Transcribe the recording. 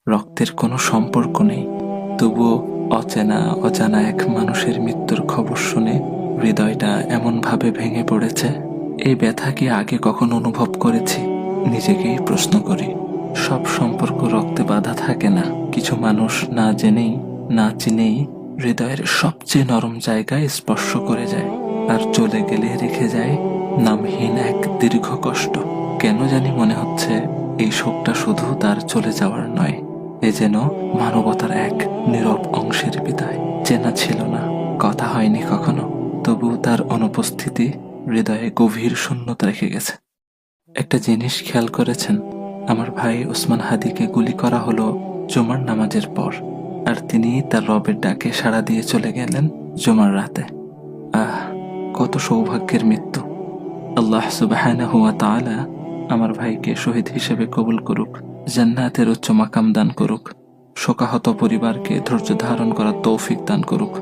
রক্তের কোনো সম্পর্ক নেই, তবুও অচেনা অজানা এক মানুষের মৃত্যুর খবর শুনে হৃদয়টা এমনভাবে ভেঙে পড়েছে। এই ব্যথা কি আগে কখনো অনুভব করেছি? নিজেকেই প্রশ্ন করি। সব সম্পর্ক রক্তে বাঁধা থাকে না। কিছু মানুষ না জেনেই না চিনেই হৃদয়ের সবচেয়ে নরম জায়গায় স্পর্শ করে যায়, আর চলে গেলে রেখে যায় নামহীন এক দীর্ঘ কষ্ট। কেন জানি মনে হচ্ছে এই শোকটা শুধু তার চলে যাওয়ার নয়, এ যেন মানবতার এক নীরব অংশের বিদায়। চেনা ছিল না, কথা হয়নি কখনো, তবু তার অনুপস্থিতি হৃদয়ে গভীর শূন্যতা রেখে গেছে। একটা জিনিস খেয়াল করেছেন? আমার ভাই ওসমান হাদিকে গুলি করা হলো জুমার নামাজের পর, আর তিনি তার রবের ডাকে সাড়া দিয়ে চলে গেলেন জুমার রাতে। আহ, কত সৌভাগ্যের মৃত্যু! আল্লাহ সুবহানাহু ওয়া তাআলা আমার ভাইকে শহীদ হিসেবে কবুল করুক, জান্নাতের উচ্চ মাকাম দান করুক, শোকাহত পরিবারকে ধৈর্য ধারণ করার তৌফিক দান করুক।